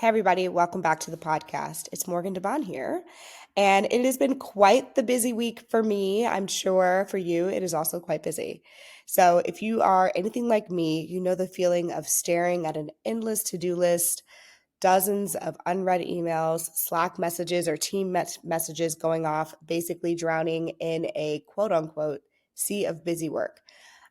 Hey, everybody, welcome back to the podcast. It's Morgan DeBaun here, and it has been quite the busy week for me. I'm sure for you, it is also quite busy. So, if you are anything like me, you know the feeling of staring at an endless to do list, dozens of unread emails, Slack messages, or messages going off, basically drowning in a quote unquote sea of busy work.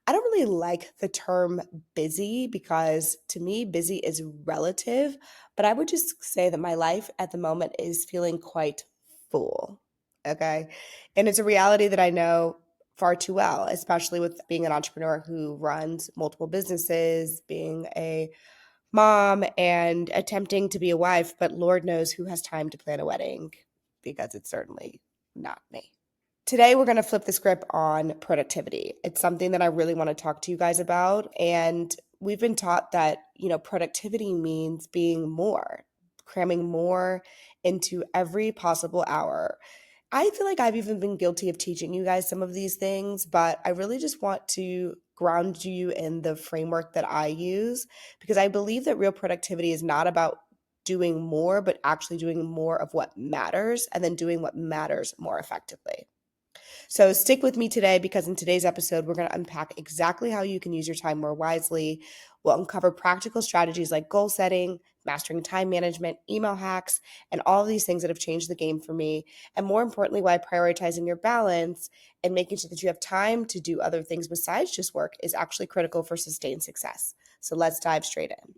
I don't really like the term busy because to me, busy is relative, but I would just say that my life at the moment is feeling quite full. Okay. And it's a reality that I know far too well, especially with being an entrepreneur who runs multiple businesses, being a mom, and attempting to be a wife, but Lord knows who has time to plan a wedding because it's certainly not me. Today, we're going to flip the script on productivity. It's something that I really want to talk to you guys about. And we've been taught that, productivity means being more, cramming more into every possible hour. I feel like I've even been guilty of teaching you guys some of these things, but I really just want to ground you in the framework that I use because I believe that real productivity is not about doing more, but actually doing more of what matters and then doing what matters more effectively. So stick with me today because in today's episode, we're going to unpack exactly how you can use your time more wisely. We'll uncover practical strategies like goal setting, mastering time management, email hacks, and all of these things that have changed the game for me. And more importantly, why prioritizing your balance and making sure that you have time to do other things besides just work is actually critical for sustained success. So let's dive straight in.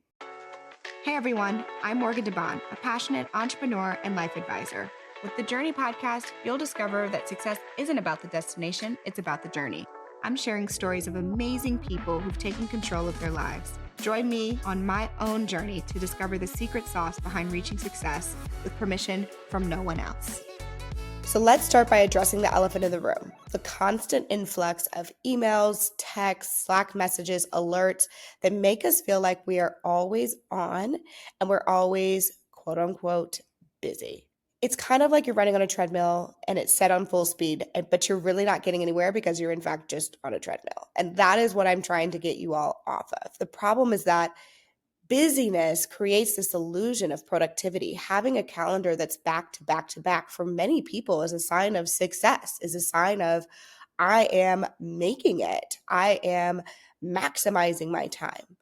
Hey everyone, I'm Morgan DeBaun, a passionate entrepreneur and life advisor. With the Journey podcast, you'll discover that success isn't about the destination, it's about the journey. I'm sharing stories of amazing people who've taken control of their lives. Join me on my own journey to discover the secret sauce behind reaching success with permission from no one else. So let's start by addressing the elephant in the room, the constant influx of emails, texts, Slack messages, alerts that make us feel like we are always on and we're always quote unquote busy. It's kind of like you're running on a treadmill and it's set on full speed, but you're really not getting anywhere because you're in fact just on a treadmill. And that is what I'm trying to get you all off of. The problem is that busyness creates this illusion of productivity. Having a calendar that's back to back to back for many people is a sign of success, is a sign of I am making it. I am maximizing my time.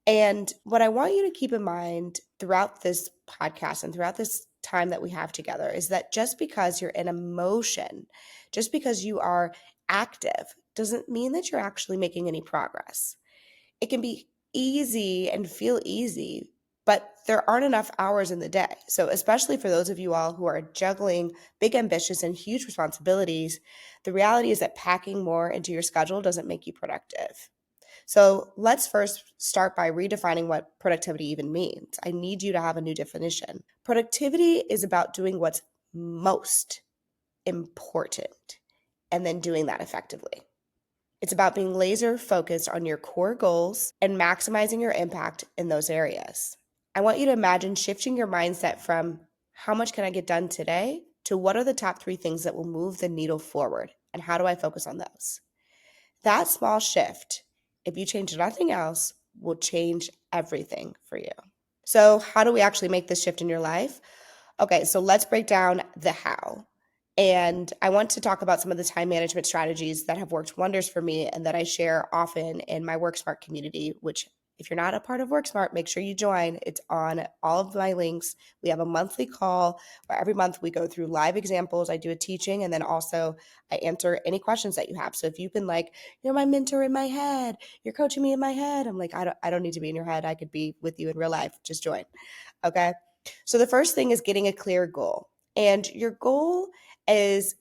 And what I want you to keep in mind throughout this podcast and throughout this time that we have together is that just because you're in emotion, just because you are active, doesn't mean that you're actually making any progress. It can be easy and feel easy, but there aren't enough hours in the day. So, especially for those of you all who are juggling big ambitions and huge responsibilities, the reality is that packing more into your schedule doesn't make you productive. So, let's first start by redefining what productivity even means. I need you to have a new definition. Productivity is about doing what's most important and then doing that effectively. It's about being laser focused on your core goals and maximizing your impact in those areas. I want you to imagine shifting your mindset from how much can I get done today to what are the top 3 things that will move the needle forward and how do I focus on those? That small shift, if you change nothing else, will change everything for you. So, how do we actually make this shift in your life? Okay, so let's break down the how. And I want to talk about some of the time management strategies that have worked wonders for me and that I share often in my WorkSmart community, which if you're not a part of WorkSmart, make sure you join. It's on all of my links. We have a monthly call where every month we go through live examples. I do a teaching and then also I answer any questions that you have. So if you've been like, you're my mentor in my head, you're coaching me in my head, I'm like, I don't need to be in your head. I could be with you in real life. Just join. Okay. So the first thing is getting a clear goal. And your goal is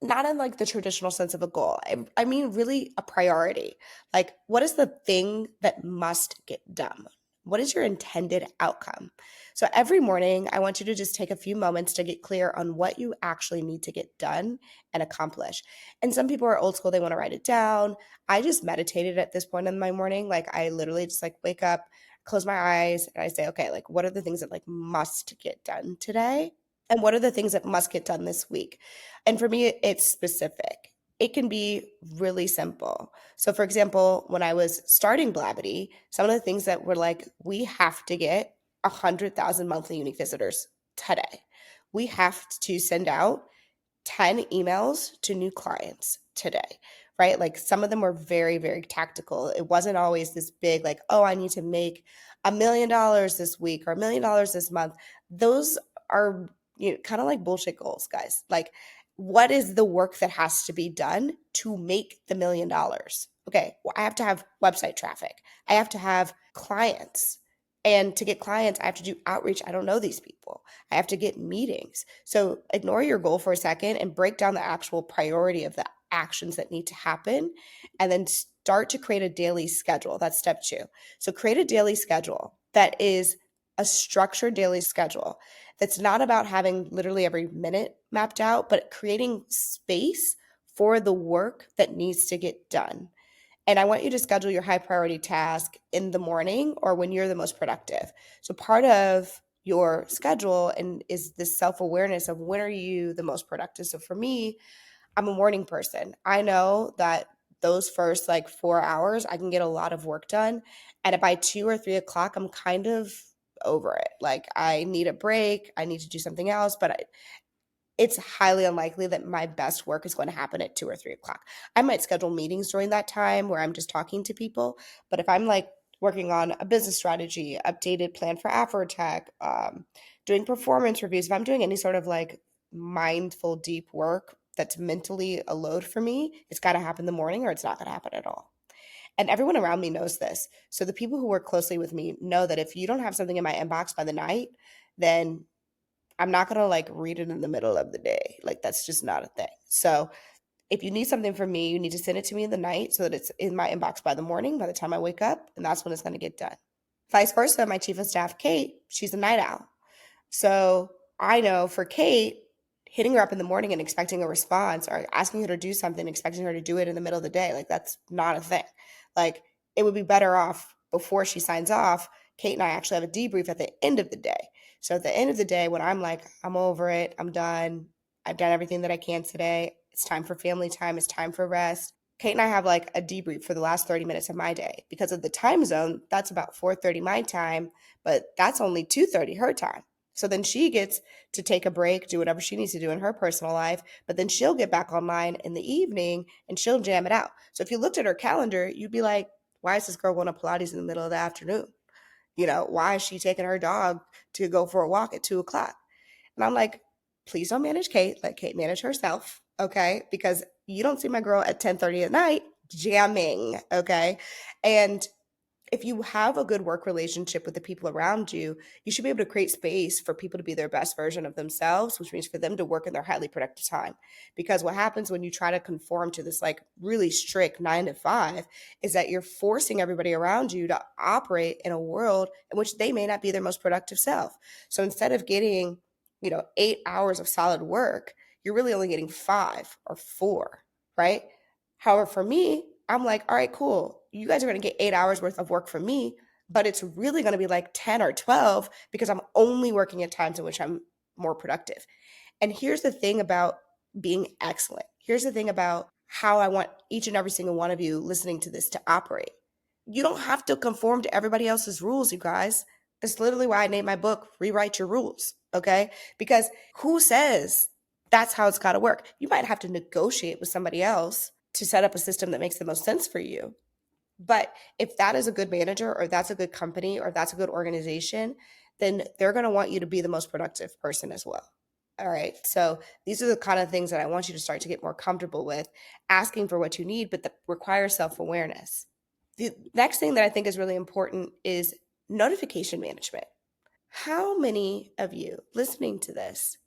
not in like the traditional sense of a goal. I mean, really a priority. Like, what is the thing that must get done? What is your intended outcome? So every morning, I want you to just take a few moments to get clear on what you actually need to get done and accomplish. And some people are old school, they want to write it down. I just meditated at this point in my morning. Like, I literally just like wake up, close my eyes, and I say, okay, like, what are the things that like must get done today? And what are the things that must get done this week? And for me, it's specific. It can be really simple. So, for example, when I was starting Blavity, some of the things that were like, we have to get 100,000 monthly unique visitors today. We have to send out 10 emails to new clients today, right? Like some of them were very, very tactical. It wasn't always this big, like, oh, I need to make $1 million this week or $1 million this month. Those are, kind of like bullshit goals, guys. Like, what is the work that has to be done to make the $1 million? Okay, well, I have to have website traffic. I have to have clients. And to get clients, I have to do outreach. I don't know these people. I have to get meetings. So ignore your goal for a second and break down the actual priority of the actions that need to happen. And then start to create a daily schedule. That's step 2. So create a daily schedule that is a structured daily schedule that's not about having literally every minute mapped out, but creating space for the work that needs to get done. And I want you to schedule your high priority task in the morning or when you're the most productive. So part of your schedule and is this self-awareness of when are you the most productive. So for me, I'm a morning person. I know that those first like 4 hours, I can get a lot of work done. And by 2 or 3 o'clock, I'm kind of over it. Like I need a break. I need to do something else. But it's highly unlikely that my best work is going to happen at 2 or 3 o'clock. I might schedule meetings during that time where I'm just talking to people. But if I'm like working on a business strategy, updated plan for Afrotech, doing performance reviews, if I'm doing any sort of like mindful, deep work that's mentally a load for me, it's got to happen in the morning or it's not going to happen at all. And everyone around me knows this. So the people who work closely with me know that if you don't have something in my inbox by the night, then I'm not gonna like read it in the middle of the day. Like that's just not a thing. So if you need something from me, you need to send it to me in the night so that it's in my inbox by the morning, by the time I wake up, and that's when it's gonna get done. Vice versa, my chief of staff, Kate, she's a night owl. So I know for Kate, hitting her up in the morning and expecting a response or asking her to do something, expecting her to do it in the middle of the day, like that's not a thing. Like it would be better off before she signs off. Kate and I actually have a debrief at the end of the day. So at the end of the day, when I'm like, I'm over it, I'm done, I've done everything that I can today, it's time for family time, it's time for rest. Kate and I have like a debrief for the last 30 minutes of my day because of the time zone. That's about 4:30 my time, but that's only 2:30 her time. So then she gets to take a break, do whatever she needs to do in her personal life, but then she'll get back online in the evening and she'll jam it out. So if you looked at her calendar, you'd be like, why is this girl going to Pilates in the middle of the afternoon? Why is she taking her dog to go for a walk at 2 o'clock? And I'm like, please don't manage Kate. Let Kate manage herself. Okay. Because you don't see my girl at 10:30 at night jamming. Okay. And if you have a good work relationship with the people around you, you should be able to create space for people to be their best version of themselves, which means for them to work in their highly productive time. Because what happens when you try to conform to this like really strict 9 to 5 is that you're forcing everybody around you to operate in a world in which they may not be their most productive self. So instead of getting, 8 hours of solid work, you're really only getting 5 or 4, right? However, for me, I'm like, all right, cool. You guys are going to get 8 hours worth of work from me, but it's really going to be like 10 or 12 because I'm only working at times in which I'm more productive. And here's the thing about being excellent. Here's the thing about how I want each and every single one of you listening to this to operate. You don't have to conform to everybody else's rules, you guys. That's literally why I named my book Rewrite Your Rules, okay? Because who says that's how it's got to work? You might have to negotiate with somebody else to set up a system that makes the most sense for you. But if that is a good manager or that's a good company or that's a good organization, then they're going to want you to be the most productive person as well. All right. So these are the kind of things that I want you to start to get more comfortable with, asking for what you need, but that requires self awareness. The next thing that I think is really important is notification management. How many of you listening to this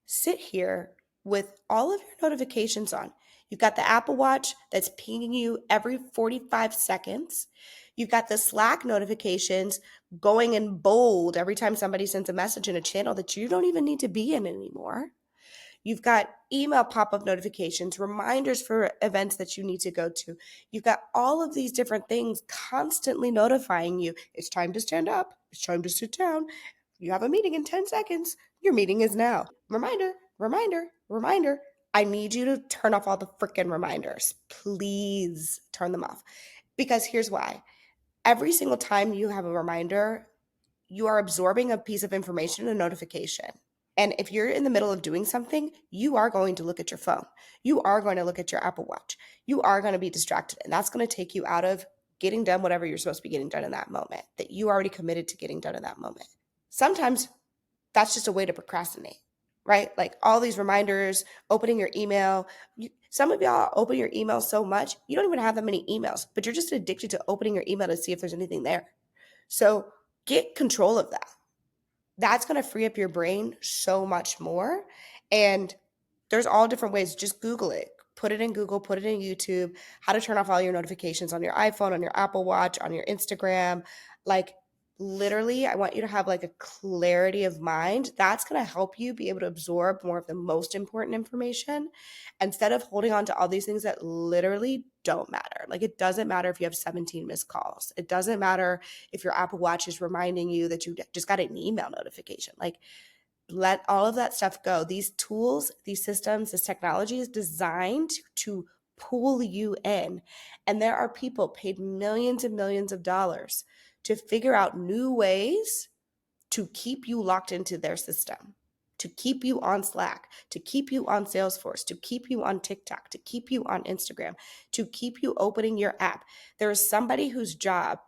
sit here with all of your notifications on? You've got the Apple Watch that's pinging you every 45 seconds. You've got the Slack notifications going in bold every time somebody sends a message in a channel that you don't even need to be in anymore. You've got email pop up notifications, reminders for events that you need to go to. You've got all of these different things constantly notifying you. It's time to stand up. It's time to sit down. You have a meeting in 10 seconds. Your meeting is now. Reminder, reminder, reminder. I need you to turn off all the freaking reminders. Please turn them off. Because here's why. Every single time you have a reminder, you are absorbing a piece of information, a notification. And if you're in the middle of doing something, you are going to look at your phone. You are going to look at your Apple Watch. You are going to be distracted. And that's going to take you out of getting done whatever you're supposed to be getting done in that moment, that you already committed to getting done in that moment. Sometimes that's just a way to procrastinate, right? Like all these reminders, opening your email. Some of y'all open your email so much, you don't even have that many emails, but you're just addicted to opening your email to see if there's anything there. So get control of that. That's going to free up your brain so much more. And there's all different ways. Just Google it. Put it in Google, put it in YouTube, how to turn off all your notifications on your iPhone, on your Apple Watch, on your Instagram. Like literally, I want you to have like a clarity of mind. That's going to help you be able to absorb more of the most important information instead of holding on to all these things that literally don't matter. Like it doesn't matter if you have 17 missed calls. It doesn't matter if your Apple Watch is reminding you that you just got an email notification. Like let all of that stuff go. These tools, these systems, this technology is designed to pull you in. And there are people paid millions and millions of dollars to figure out new ways to keep you locked into their system, to keep you on Slack, to keep you on Salesforce, to keep you on TikTok, to keep you on Instagram, to keep you opening your app. There is somebody whose job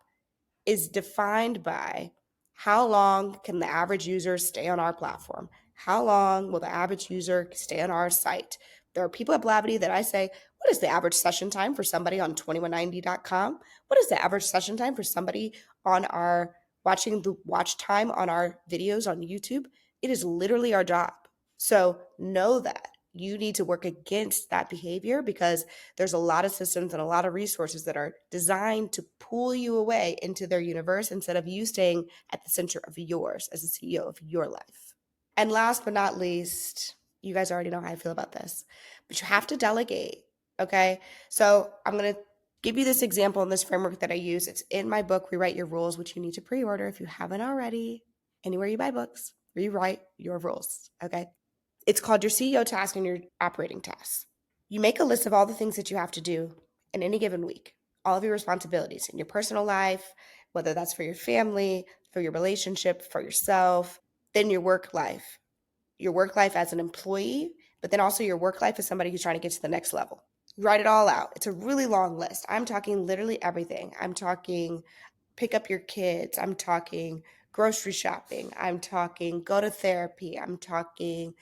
is defined by how long can the average user stay on our platform? How long will the average user stay on our site? There are people at Blavity that I say, what is the average session time for somebody on 2190.com? What is the average session time for somebody on our watching the watch time on our videos on YouTube? It is literally our job. So know that you need to work against that behavior because there's a lot of systems and a lot of resources that are designed to pull you away into their universe instead of you staying at the center of yours as the CEO of your life. And last but not least, you guys already know how I feel about this, but you have to delegate. Okay. So I'm going to give you this example in this framework that I use. It's in my book, Rewrite Your Rules, which you need to pre order if you haven't already. Anywhere you buy books, rewrite your rules. Okay. It's called your CEO task and your operating tasks. You make a list of all the things that you have to do in any given week, all of your responsibilities in your personal life, whether that's for your family, for your relationship, for yourself, then your work life as an employee, but then also your work life as somebody who's trying to get to the next level. Write it all out. It's a really long list. I'm talking literally everything. I'm talking pick up your kids. I'm talking grocery shopping. I'm talking go to therapy. I'm talking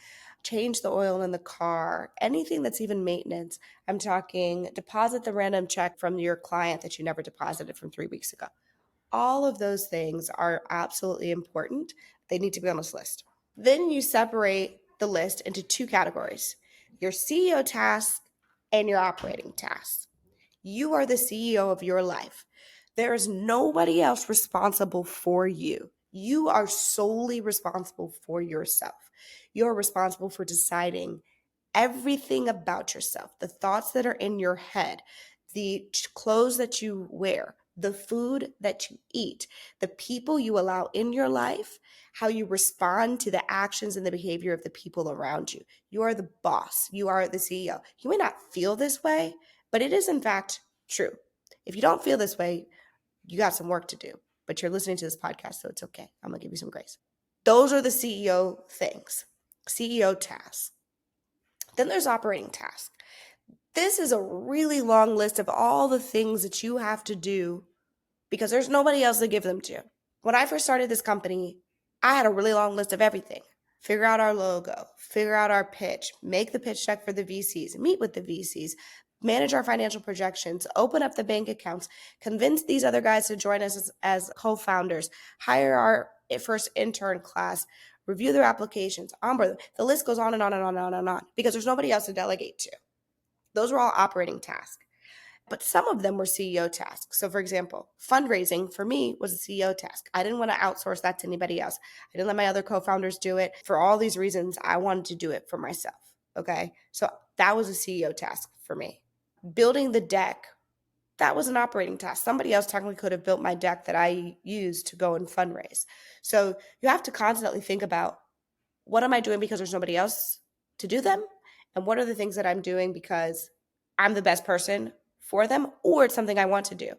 change the oil in the car, anything that's even maintenance. I'm talking deposit the random check from your client that you never deposited from 3 weeks ago. All of those things are absolutely important. They need to be on this list. Then you separate the list into two categories, your CEO tasks and your operating tasks. You are the CEO of your life. There is nobody else responsible for you. You are solely responsible for yourself. You're responsible for deciding everything about yourself, the thoughts that are in your head, the clothes that you wear, the food that you eat, the people you allow in your life, how you respond to the actions and the behavior of the people around you. You are the boss. You are the CEO. You may not feel this way, but it is in fact true. If you don't feel this way, you got some work to do, but you're listening to this podcast, so it's okay. I'm going to give you some grace. Those are the CEO things, CEO tasks. Then there's operating tasks. This is a really long list of all the things that you have to do because there's nobody else to give them to. When I first started this company, I had a really long list of everything. Figure out our logo, figure out our pitch, make the pitch deck for the VCs, meet with the VCs, manage our financial projections, open up the bank accounts, convince these other guys to join us as co-founders, hire our first intern class, review their applications, onboard them. The list goes on and on and on and on and on because there's nobody else to delegate to. Those were all operating tasks. But some of them were CEO tasks. So, for example, fundraising for me was a CEO task. I didn't want to outsource that to anybody else. I didn't let my other co founders do it. For all these reasons, I wanted to do it for myself. Okay. So, that was a CEO task for me. Building the deck, that was an operating task. Somebody else technically could have built my deck that I used to go and fundraise. So, you have to constantly think about what am I doing because there's nobody else to do them? And what are the things that I'm doing because I'm the best person for them or it's something I want to do?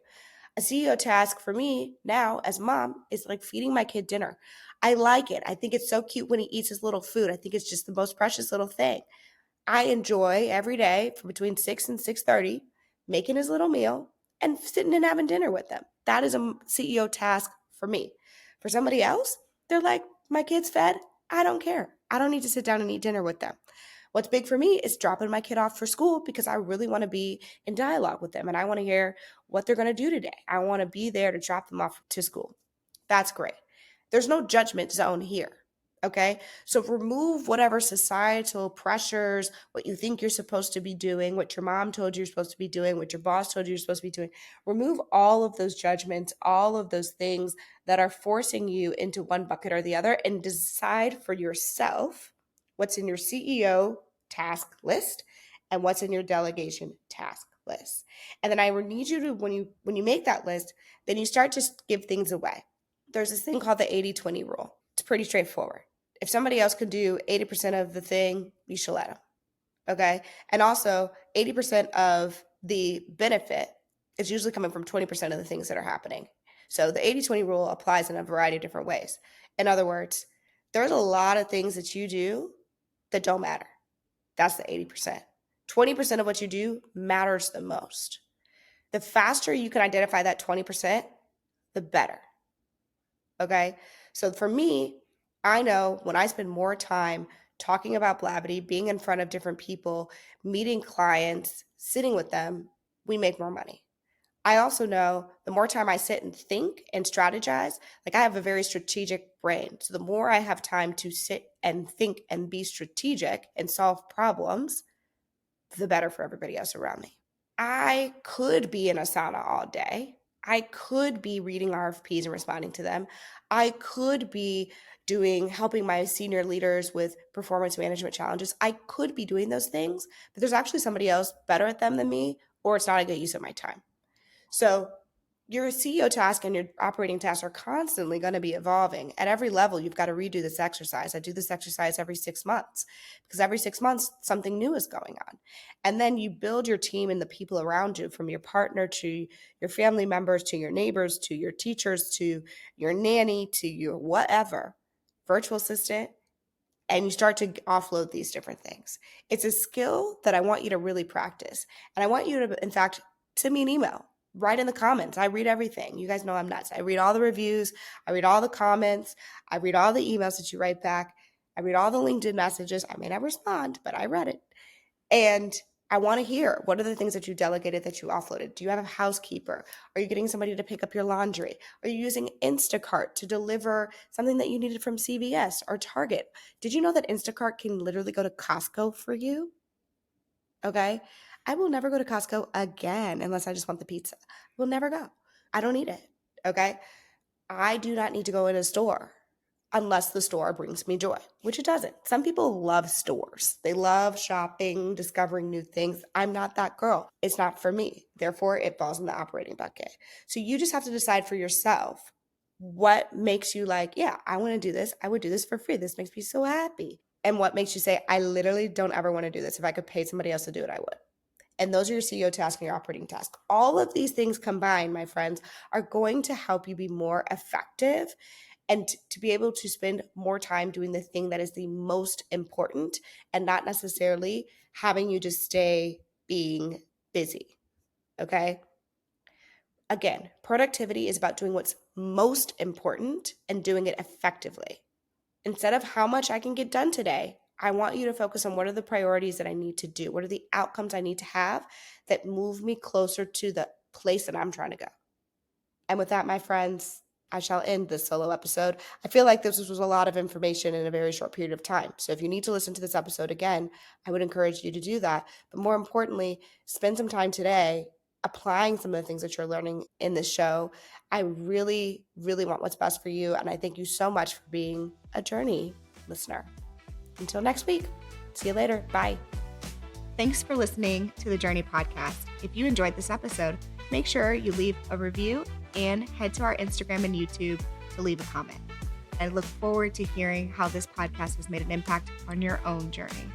A CEO task for me now as mom is like feeding my kid dinner. I like it. I think it's so cute when he eats his little food. I think it's just the most precious little thing. I enjoy every day from between 6 and 6:30 making his little meal and sitting and having dinner with them. That is a CEO task for me. For somebody else, they're like, my kid's fed. I don't care. I don't need to sit down and eat dinner with them. What's big for me is dropping my kid off for school because I really want to be in dialogue with them and I want to hear what they're going to do today. I want to be there to drop them off to school. That's great. There's no judgment zone here. Okay. So remove whatever societal pressures, what you think you're supposed to be doing, what your mom told you you're supposed to be doing, what your boss told you you're supposed to be doing. Remove all of those judgments, all of those things that are forcing you into one bucket or the other, and decide for yourself what's in your CEO task list and what's in your delegation task list. And then I would need you to, when you make that list, then you start to give things away. There's this thing called the 80-20 rule. It's pretty straightforward. If somebody else could do 80% of the thing, you should let them. Okay. And also 80% of the benefit is usually coming from 20% of the things that are happening. So the 80-20 rule applies in a variety of different ways. In other words, there's a lot of things that you do that don't matter. That's the 80%. 20% of what you do matters the most. The faster you can identify that 20%, the better. Okay. So for me, I know when I spend more time talking about Blavity, being in front of different people, meeting clients, sitting with them, we make more money. I also know the more time I sit and think and strategize, like I have a very strategic brain. So the more I have time to sit and think and be strategic and solve problems, the better for everybody else around me. I could be in a sauna all day. I could be reading RFPs and responding to them. I could be helping my senior leaders with performance management challenges. I could be doing those things, but there's actually somebody else better at them than me, or it's not a good use of my time. So your CEO task and your operating tasks are constantly going to be evolving. At every level, you've got to redo this exercise. I do this exercise every 6 months because every 6 months, something new is going on. And then you build your team and the people around you, from your partner to your family members, to your neighbors, to your teachers, to your nanny, to your whatever, virtual assistant, and you start to offload these different things. It's a skill that I want you to really practice. And I want you to, in fact, send me an email. Write in the comments. I read everything. You guys know I'm nuts. I read all the reviews. I read all the comments. I read all the emails that you write back. I read all the LinkedIn messages. I may not respond, but I read it. And I want to hear, what are the things that you delegated that you offloaded? Do you have a housekeeper? Are you getting somebody to pick up your laundry? Are you using Instacart to deliver something that you needed from CVS or Target? Did you know that Instacart can literally go to Costco for you? Okay. I will never go to Costco again unless I just want the pizza. We'll never go. I don't need it. Okay. I do not need to go in a store unless the store brings me joy, which it doesn't. Some people love stores. They love shopping, discovering new things. I'm not that girl. It's not for me. Therefore, it falls in the operating bucket. So you just have to decide for yourself what makes you like, yeah, I want to do this. I would do this for free. This makes me so happy. And what makes you say, I literally don't ever want to do this. If I could pay somebody else to do it, I would. And those are your CEO tasks and your operating tasks. All of these things combined, my friends, are going to help you be more effective and to be able to spend more time doing the thing that is the most important and not necessarily having you just stay being busy. Okay. Again, productivity is about doing what's most important and doing it effectively. Instead of how much I can get done today, I want you to focus on what are the priorities that I need to do? What are the outcomes I need to have that move me closer to the place that I'm trying to go? And with that, my friends, I shall end this solo episode. I feel like this was a lot of information in a very short period of time. So if you need to listen to this episode again, I would encourage you to do that. But more importantly, spend some time today applying some of the things that you're learning in this show. I really, really want what's best for you. And I thank you so much for being a Journey listener. Until next week, see you later. Bye. Thanks for listening to the Journey podcast. If you enjoyed this episode, make sure you leave a review and head to our Instagram and YouTube to leave a comment. I look forward to hearing how this podcast has made an impact on your own journey.